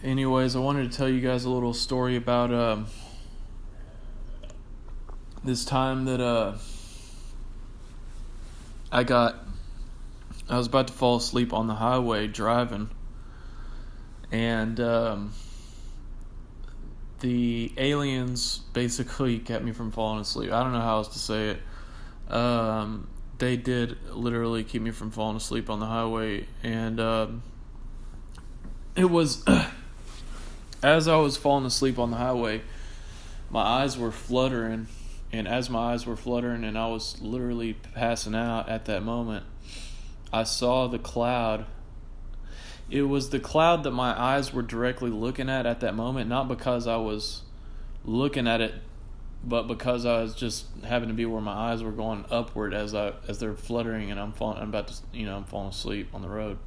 Anyways, I wanted to tell you guys a little story about this time that I was about to fall asleep on the highway driving, and the aliens basically kept me from falling asleep. I don't know how else to say it. They did literally keep me from falling asleep on the highway, and it was as I was falling asleep on the highway, my eyes were fluttering, and as my eyes were fluttering and I was literally passing out at that moment, I saw the cloud. It was the cloud that my eyes were directly looking at that moment, not because I was looking at it, but because I was just having to be where my eyes were going upward as they're fluttering, and I'm falling asleep on the road.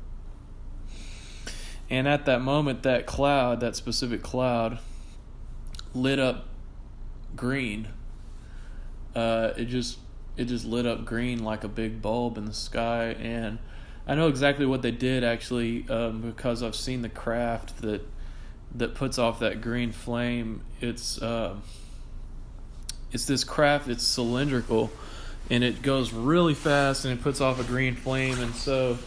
And at that moment, that specific cloud, lit up green. It just lit up green like a big bulb in the sky, and I know exactly what they did actually, because I've seen the craft that puts off that green flame. It's this craft. It's cylindrical, and it goes really fast, and it puts off a green flame. And so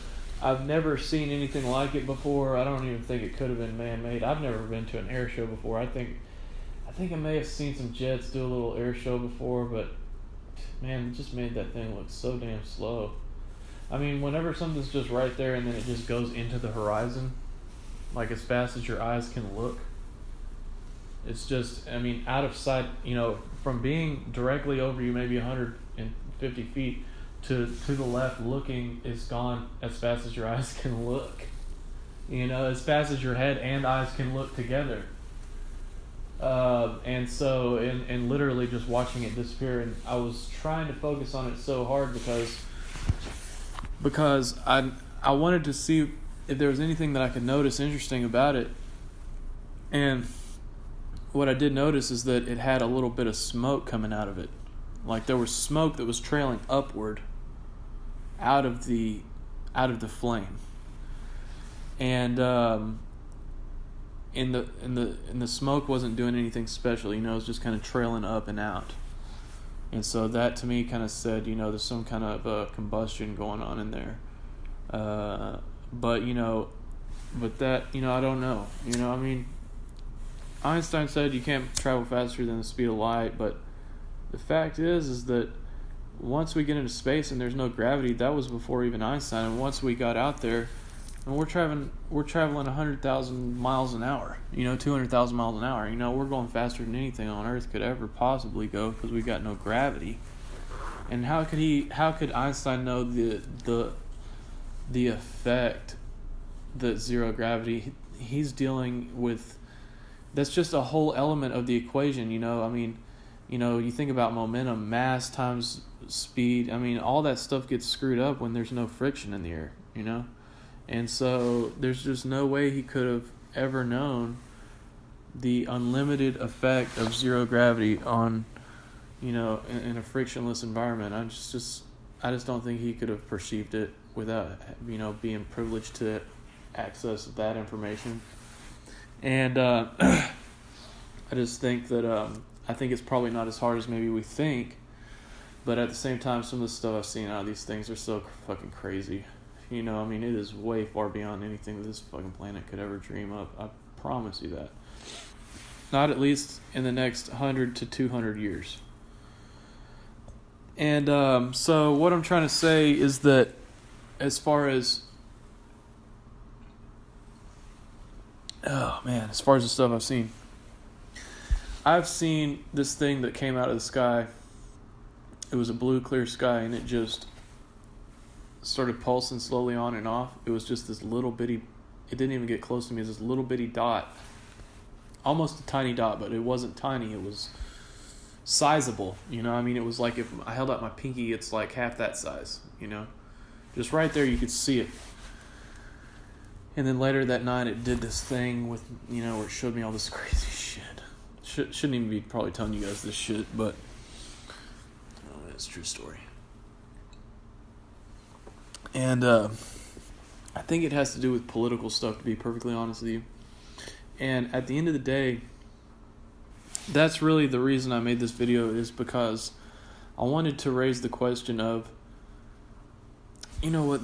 I've never seen anything like it before. I don't even think it could have been man-made. I've never been to an air show before. I think I may have seen some jets do a little air show before, but man, it just made that thing look so damn slow. I mean, whenever something's just right there and then it just goes into the horizon, like as fast as your eyes can look, it's just, I mean, out of sight, from being directly over you, maybe 150 feet, to the left looking, is gone as fast as your eyes can look. As fast as your head and eyes can look together. And so, and literally just watching it disappear, and I was trying to focus on it so hard because I wanted to see if there was anything that I could notice interesting about it. And what I did notice is that it had a little bit of smoke coming out of it. Like there was smoke that was trailing upward out of the flame. And and the smoke wasn't doing anything special, it was just kind of trailing up and out. And so that to me kind of said, there's some kind of combustion going on in there. But that, I don't know. I mean, Einstein said you can't travel faster than the speed of light, but the fact is that once we get into space and there's no gravity, that was before even Einstein. And once we got out there, and we're traveling 100,000 miles an hour, 200,000 miles an hour. We're going faster than anything on Earth could ever possibly go because we got no gravity. And how could Einstein know the effect that zero gravity? He's dealing with. That's just a whole element of the equation. I mean, you think about momentum, mass times speed. I mean, all that stuff gets screwed up when there's no friction in the air. And so there's just no way he could have ever known the unlimited effect of zero gravity on, in a frictionless environment. I just don't think he could have perceived it without, being privileged to access that information. And I just think that I think it's probably not as hard as maybe we think, but at the same time, some of the stuff I've seen out of these things are so fucking crazy. I mean, it is way far beyond anything that this fucking planet could ever dream up. I promise you that. Not at least in the next 100 to 200 years. And so what I'm trying to say is that as far as the stuff I've seen this thing that came out of the sky. It was a blue, clear sky, and it just started pulsing slowly on and off. It was just this little bitty, it didn't even get close to me. It was this little bitty dot, almost a tiny dot, but it wasn't tiny. It was sizable, I mean, it was like if I held out my pinky, it's like half that size, just right there you could see it. And then later that night it did this thing with, where it showed me all this crazy shit. Shouldn't even be probably telling you guys this shit, but it's a true story. And I think it has to do with political stuff, to be perfectly honest with you. And at the end of the day, that's really the reason I made this video, is because I wanted to raise the question of, you know what,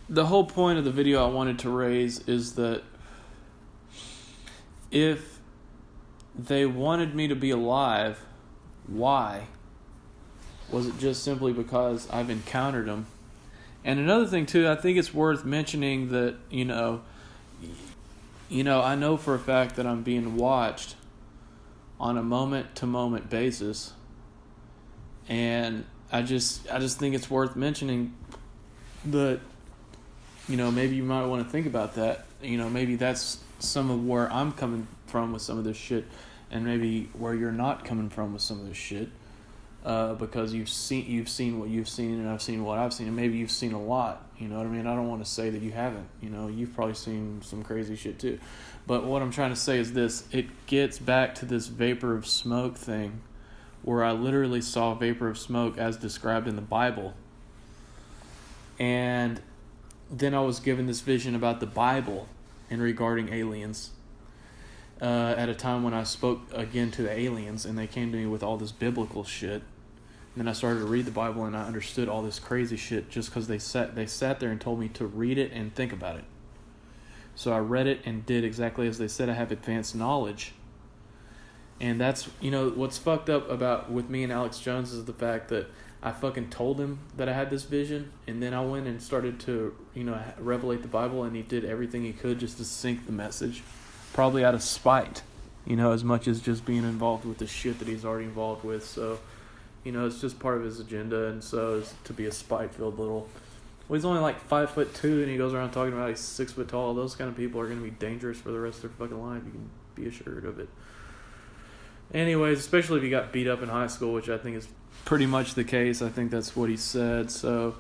the whole point of the video I wanted to raise is that if they wanted me to be alive, why? Was it just simply because I've encountered them? And another thing too, I think it's worth mentioning that, you know, I know for a fact that I'm being watched on a moment-to-moment basis, and I just think it's worth mentioning that, you know, maybe you might want to think about that. You know, maybe that's some of where I'm coming from with some of this shit, and maybe where you're not coming from with some of this shit, because you've seen what you've seen, and I've seen what I've seen, and maybe you've seen a lot. You know what I mean? I don't want to say that you haven't. You know, you've probably seen some crazy shit too. But what I'm trying to say is this: it gets back to this vapor of smoke thing, where I literally saw vapor of smoke as described in the Bible, and then I was given this vision about the Bible and regarding aliens, at a time when I spoke again to the aliens, and they came to me with all this biblical shit. And then I started to read the Bible, and I understood all this crazy shit just because they sat there and told me to read it and think about it. So I read it and did exactly as they said. I have advanced knowledge. And that's, you know, what's fucked up about with me and Alex Jones is the fact that I fucking told him that I had this vision, and then I went and started to, you know, revelate the Bible, and he did everything he could just to sink the message, probably out of spite, you know, as much as just being involved with the shit that he's already involved with. So, you know, it's just part of his agenda, and so is to be a spite-filled little... Well, he's only like 5'2", and he goes around talking about he's 6 foot tall. Those kind of people are going to be dangerous for the rest of their fucking life. You can be assured of it. Anyways, especially if you got beat up in high school, which I think is pretty much the case. I think that's what he said. So,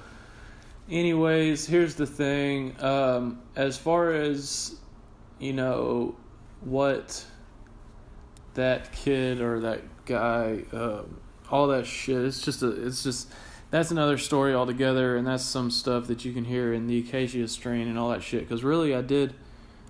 anyways, here's the thing. As far as, you know, what that kid or that guy, all that shit, it's just that's another story altogether, and that's some stuff that you can hear in the Acacia Strain and all that shit. Because really, I did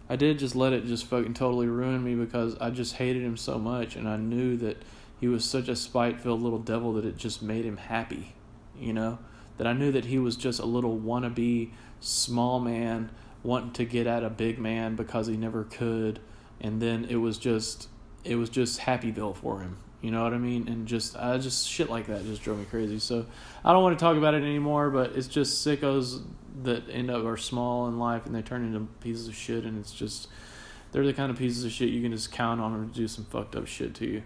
just let it just fucking totally ruin me, because I just hated him so much, and I knew that he was such a spite-filled little devil that it just made him happy, you know? That I knew that he was just a little wannabe small man wanting to get at a big man because he never could, and then it was just Happyville for him. You know what I mean? And just shit like that just drove me crazy. So I don't want to talk about it anymore, but it's just sickos that are small in life, and they turn into pieces of shit, and it's just, they're the kind of pieces of shit you can just count on them to do some fucked up shit to you.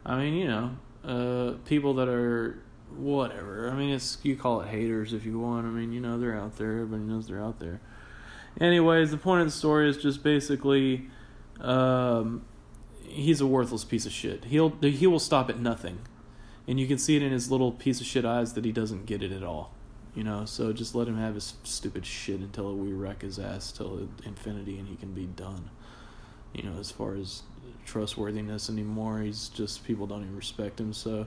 I mean, you know, people that are whatever. I mean, you call it haters if you want. I mean, you know, they're out there. Everybody knows they're out there. Anyways, the point of the story is just basically, he's a worthless piece of shit. He will stop at nothing, and you can see it in his little piece of shit eyes that he doesn't get it at all. You know, so just let him have his stupid shit until we wreck his ass till infinity, and he can be done. You know, as far as trustworthiness anymore, he's just, people don't even respect him. So,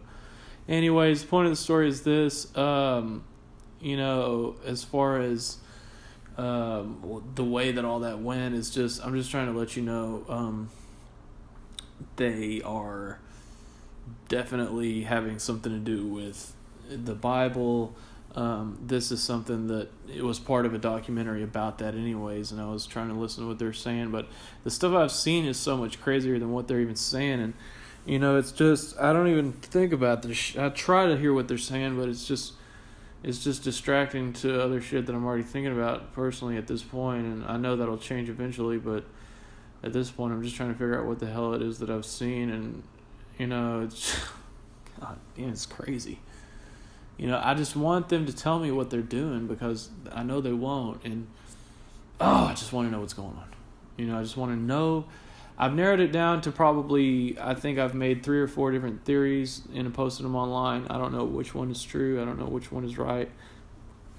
anyways, the point of the story is this. You know, as far as the way that all that went is just, I'm just trying to let you know. They are definitely having something to do with the Bible. This is something that it was part of a documentary about that anyways, and I was trying to listen to what they're saying, but the stuff I've seen is so much crazier than what they're even saying, and you know, it's just, I don't even think about this. I try to hear what they're saying, but it's just distracting to other shit that I'm already thinking about personally at this point, and I know that'll change eventually, but at this point, I'm just trying to figure out what the hell it is that I've seen, and, you know, it's, God damn, it's crazy. You know, I just want them to tell me what they're doing, because I know they won't, and, I just want to know what's going on. You know, I just want to know. I've narrowed it down to probably, I think I've made 3 or 4 different theories and posted them online. I don't know which one is true. I don't know which one is right.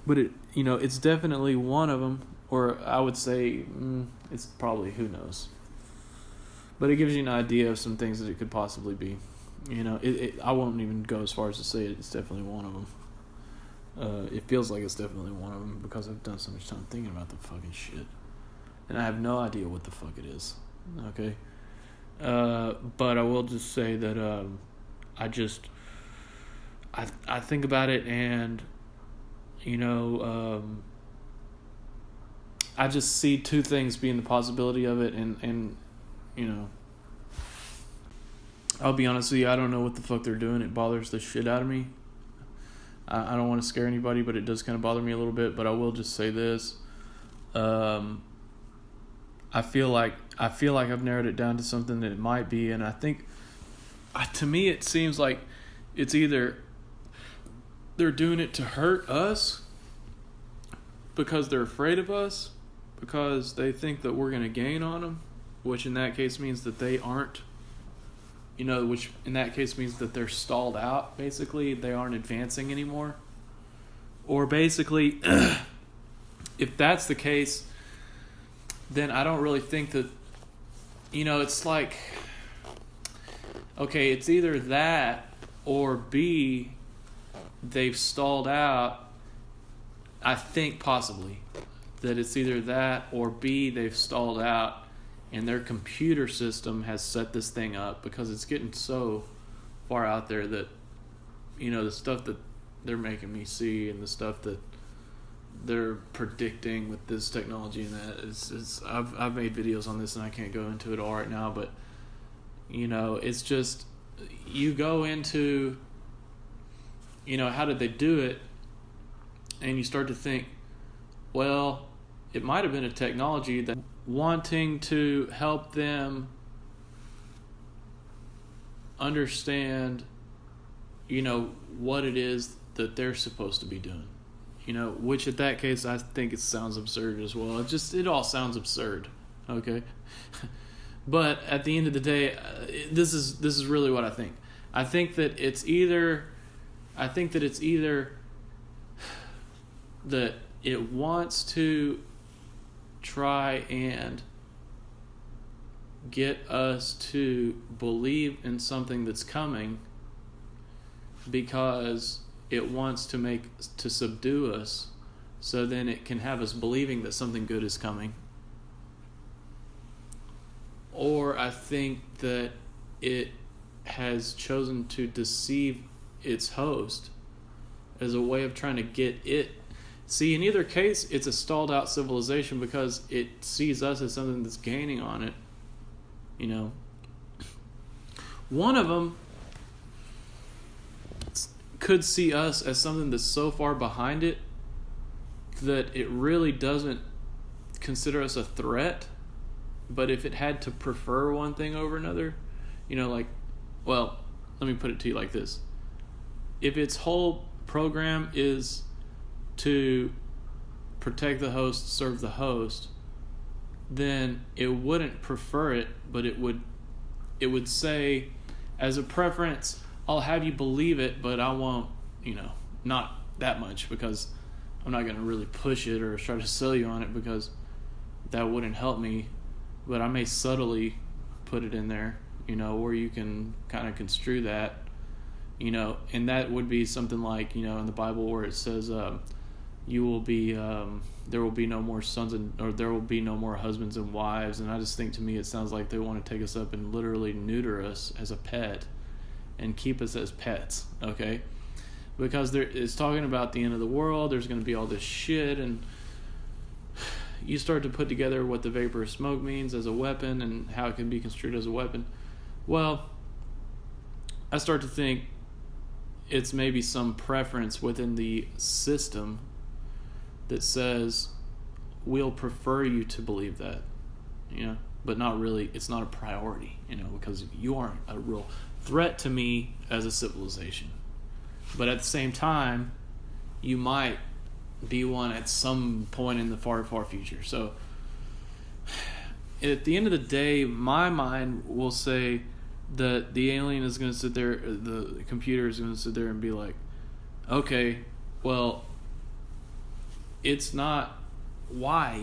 But, you know, it's definitely one of them. Or I would say it's probably, who knows. But it gives you an idea of some things that it could possibly be. You know, I won't even go as far as to say it's definitely one of them. It feels like it's definitely one of them because I've done so much time thinking about the fucking shit. And I have no idea what the fuck it is. Okay. But I will just say that I think about it, and I just see two things being the possibility of it, and I'll be honest with you, I don't know what the fuck they're doing. It bothers the shit out of me. I don't want to scare anybody, but it does kind of bother me a little bit. But I will just say this: I feel like I've narrowed it down to something that it might be, and I think, to me, it seems like it's either they're doing it to hurt us because they're afraid of us, because they think that we're going to gain on them, which in that case means that they aren't, which in that case means that they're stalled out, basically. They aren't advancing anymore. Or basically, if that's the case, then I don't really think that, it's like, okay, it's either that or B, they've stalled out. I think possibly that it's either that or B, they've stalled out and their computer system has set this thing up, because it's getting so far out there that, the stuff that they're making me see and the stuff that they're predicting with this technology and that is I've made videos on this and I can't go into it all right now, but it's just, you go into how did they do it, and you start to think, well, it might have been a technology that wanting to help them understand what it is that they're supposed to be doing, which at that case I think it sounds absurd as well. It all sounds absurd, okay? But at the end of the day, this is really what I think. I think that it's either that it wants to try and get us to believe in something that's coming because it wants to subdue us, so then it can have us believing that something good is coming. Or I think that it has chosen to deceive its host as a way of trying to get it. See, in either case, it's a stalled out civilization because it sees us as something that's gaining on it. One of them could see us as something that's so far behind it that it really doesn't consider us a threat. But if it had to prefer one thing over another, well, let me put it to you like this. If its whole program is to protect the host, serve the host, then it wouldn't prefer it, but it would say, as a preference, I'll have you believe it, but I won't, not that much, because I'm not going to really push it or try to sell you on it, because that wouldn't help me. But I may subtly put it in there, where you can kind of construe that, and that would be something like, in the Bible where it says, you will be, there will be no more or there will be no more husbands and wives. And I just think, to me, it sounds like they want to take us up and literally neuter us as a pet and keep us as pets, okay? Because it's talking about the end of the world. There's going to be all this shit, and you start to put together what the vapor of smoke means as a weapon and how it can be construed as a weapon. Well, I start to think it's maybe some preference within the system that says, we'll prefer you to believe that, but not really, it's not a priority, because you aren't a real threat to me as a civilization. But at the same time, you might be one at some point in the far, far future. So at the end of the day, my mind will say that the alien is going to sit there, the computer is going to sit there and be like, okay, well, it's not, why,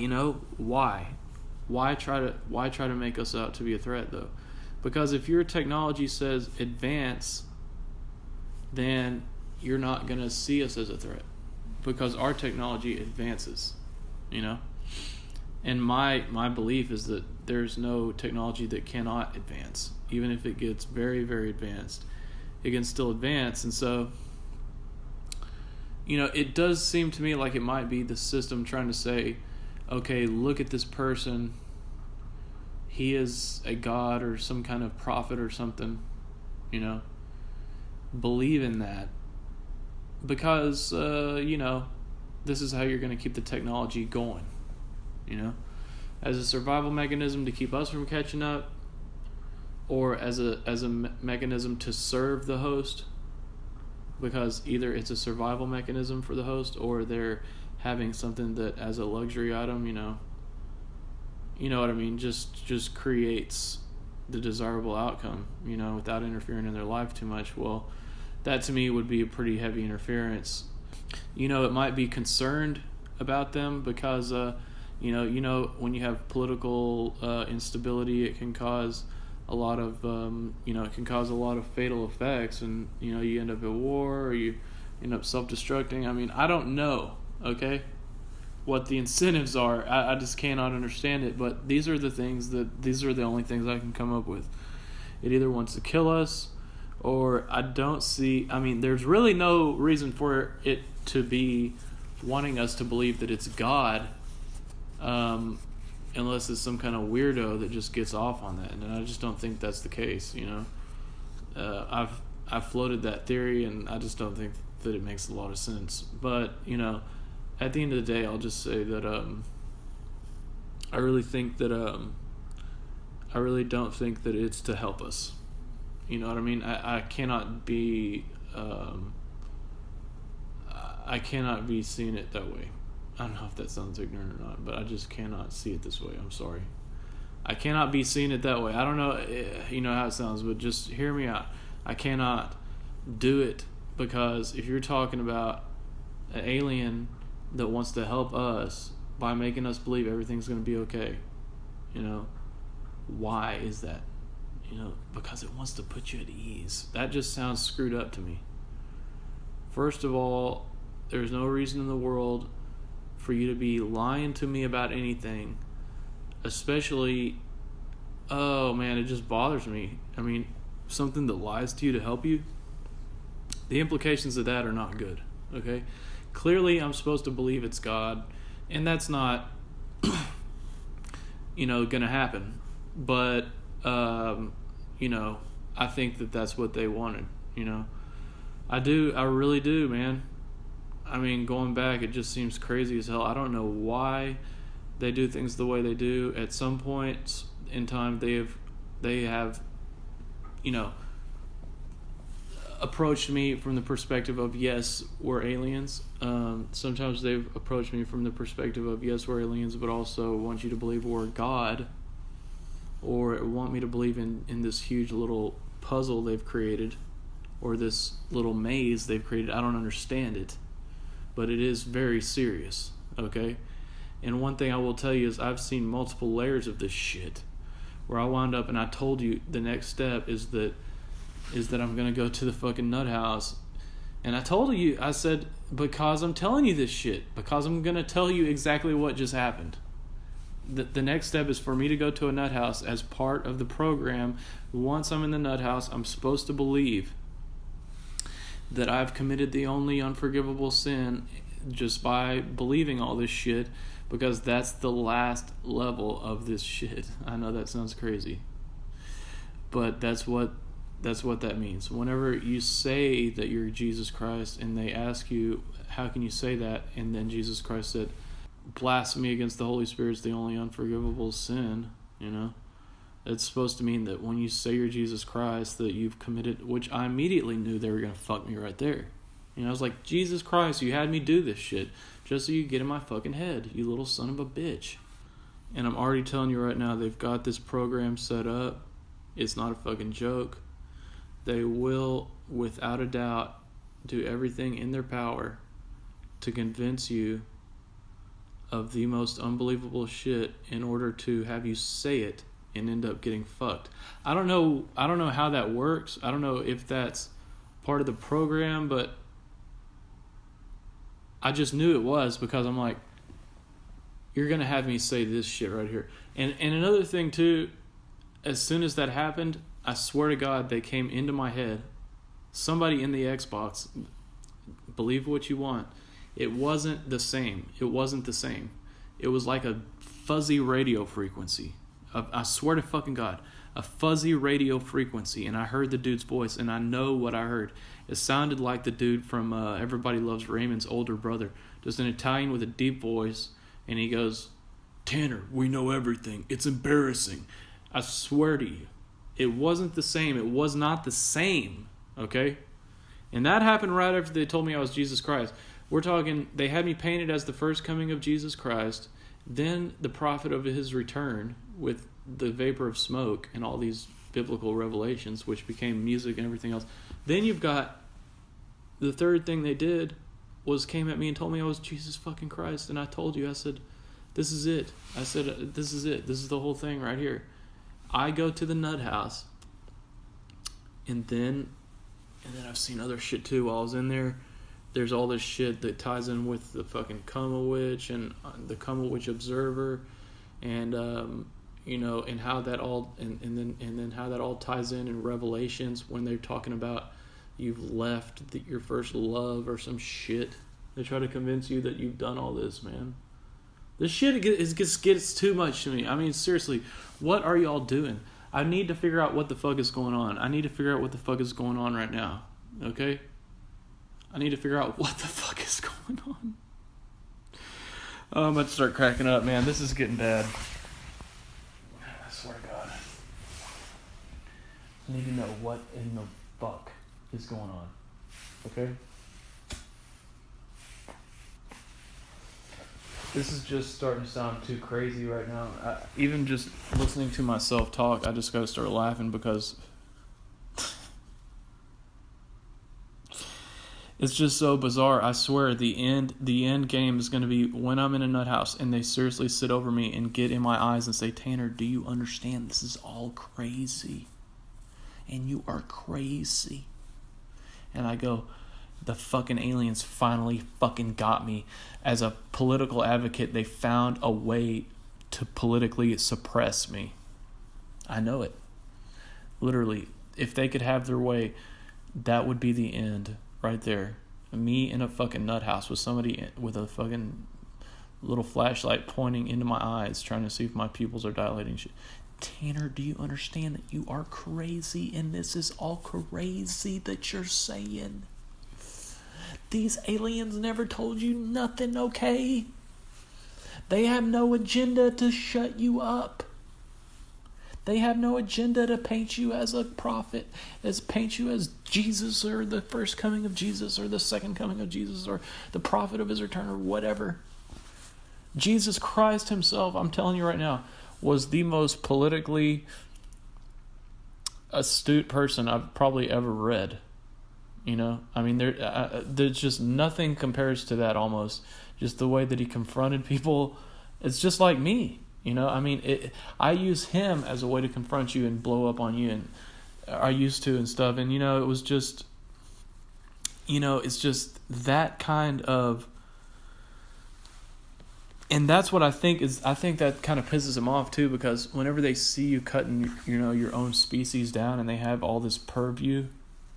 why try to make us out to be a threat, though? Because if your technology says advance, then you're not going to see us as a threat, because our technology advances, And my belief is that there's no technology that cannot advance. Even if it gets very, very advanced, it can still advance. And so, it does seem to me like it might be the system trying to say, okay, look at this person. He is a god or some kind of prophet or something, believe in that. Because, this is how you're going to keep the technology going, as a survival mechanism to keep us from catching up, or as a mechanism to serve the host, because either it's a survival mechanism for the host, or they're having something that as a luxury item, you know what I mean, just creates the desirable outcome, without interfering in their life too much. Well, that to me would be a pretty heavy interference. It might be concerned about them because when you have political instability, it can cause a lot of fatal effects, and you end up at war, or you end up self-destructing. I mean, I don't know, okay, what the incentives are. I just cannot understand it, but these are the only things I can come up with. It either wants to kill us, or there's really no reason for it to be wanting us to believe that it's God, unless it's some kind of weirdo that just gets off on that, and I just don't think that's the case. I've floated that theory, and I just don't think that it makes a lot of sense. But at the end of the day, I'll just say that I really don't think that it's to help us. You know what I mean? I cannot be seeing it that way. I don't know if that sounds ignorant or not, but I just cannot see it this way. I'm sorry. I cannot be seeing it that way. I don't know, how it sounds, but just hear me out. I cannot do it, because if you're talking about an alien that wants to help us by making us believe everything's going to be okay, why is that? Because it wants to put you at ease. That just sounds screwed up to me. First of all, there's no reason in the world for you to be lying to me about anything, especially, oh man, it just bothers me. I mean, something that lies to you to help you, the implications of that are not good, okay? Clearly, I'm supposed to believe it's God, and that's not, gonna happen. But, I think that that's what they wanted, I really do, man. I mean, going back, it just seems crazy as hell. I don't know why they do things the way they do. At some point in time, they have, approached me from the perspective of, yes, we're aliens. Sometimes they've approached me from the perspective of, yes, we're aliens, but also want you to believe we're God, or want me to believe in this huge little puzzle they've created, or this little maze they've created. I don't understand it, but it is very serious, okay? And one thing I will tell you is I've seen multiple layers of this shit, where I wound up, and I told you the next step is that I'm going to go to the fucking nut house. And I told you, I said, because I'm telling you this shit, because I'm going to tell you exactly what just happened. The next step is for me to go to a nut house as part of the program. Once I'm in the nut house, I'm supposed to believe that I've committed the only unforgivable sin just by believing all this shit, because that's the last level of this shit. I know that sounds crazy, but that's what that means. Whenever you say that you're Jesus Christ and they ask you, how can you say that? And then Jesus Christ said, blasphemy against the Holy Spirit is the only unforgivable sin, It's supposed to mean that when you say you're Jesus Christ, that you've committed, which I immediately knew they were going to fuck me right there. I was like, Jesus Christ, you had me do this shit just so you get in my fucking head, you little son of a bitch. And I'm already telling you right now, they've got this program set up. It's not a fucking joke. They will, without a doubt, do everything in their power to convince you of the most unbelievable shit in order to have you say it and end up getting fucked. I don't know how that works. I don't know if that's part of the program, but I just knew it was, because I'm like, you're going to have me say this shit right here. And another thing, too, as soon as that happened, I swear to God, they came into my head. Somebody in the Xbox, believe what you want, it wasn't the same. It wasn't the same. It was like a fuzzy radio frequency. I swear to fucking God, a fuzzy radio frequency. And I heard the dude's voice, and I know what I heard. It sounded like the dude from Everybody Loves Raymond's older brother. Just an Italian with a deep voice. And he goes, Tanner, we know everything. It's embarrassing. I swear to you, it wasn't the same. It was not the same. Okay? And that happened right after they told me I was Jesus Christ. We're talking, they had me painted as the first coming of Jesus Christ, then the prophet of his return with the vapor of smoke and all these biblical revelations, which became music and everything else. Then you've got the third thing they did was came at me and told me I was Jesus fucking Christ. And I told you, I said, this is it. I said, this is it. This is the whole thing right here. I go to the nut house, and then I've seen other shit too while I was in there. There's all this shit that ties in with the fucking Coma Witch and the Coma Witch Observer, and and how that all and then how that all ties in Revelations when they're talking about you've left your first love or some shit. They try to convince you that you've done all this, man. This shit gets too much to me. I mean, seriously, what are y'all doing? I need to figure out what the fuck is going on. I need to figure out what the fuck is going on right now. Okay? I need to figure out what the fuck is going on. Oh, I'm about to start cracking up, man. This is getting bad. I swear to God. I need to know what in the fuck is going on. Okay? This is just starting to sound too crazy right now. Even just listening to myself talk, I just gotta start laughing because it's just so bizarre. I swear the end game is gonna be when I'm in a nut house and they seriously sit over me and get in my eyes and say, Tanner, do you understand this is all crazy? And you are crazy. And I go, the fucking aliens finally fucking got me. As a political advocate, they found a way to politically suppress me. I know it. Literally, if they could have their way, that would be the end right there. Me in a fucking nut house with somebody with a fucking little flashlight pointing into my eyes, trying to see if my pupils are dilating. Shit. Tanner, do you understand that you are crazy and this is all crazy that you're saying? These aliens never told you nothing, okay? They have no agenda to shut you up. They have no agenda to paint you as a prophet, as paint you as Jesus or the first coming of Jesus or the second coming of Jesus or the prophet of his return or whatever. Jesus Christ himself, I'm telling you right now, was the most politically astute person I've probably ever read. You know, I mean, there's just nothing compares to that almost. Just the way that he confronted people, it's just like me. You know, I mean, I use him as a way to confront you and blow up on you, and I used to and stuff. And, it was just, it's just that kind of, and that's what I think that kind of pisses him off too, because whenever they see you cutting, your own species down and they have all this purview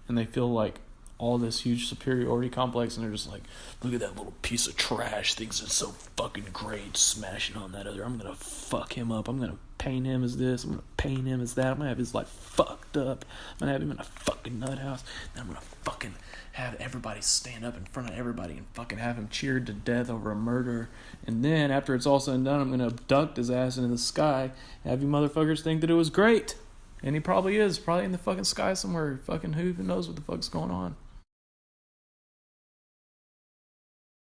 and they feel like all this huge superiority complex, and they're just like, look at that little piece of trash, thinks it's so fucking great, smashing on that other. I'm gonna fuck him up. I'm gonna paint him as this. I'm gonna paint him as that. I'm gonna have his life fucked up. I'm gonna have him in a fucking nut house. Then I'm gonna fucking have everybody stand up in front of everybody and fucking have him cheered to death over a murder. And then after it's all said and done, I'm gonna abduct his ass into the sky and have you motherfuckers think that it was great. And he probably is, probably in the fucking sky somewhere. Fucking who even knows what the fuck's going on.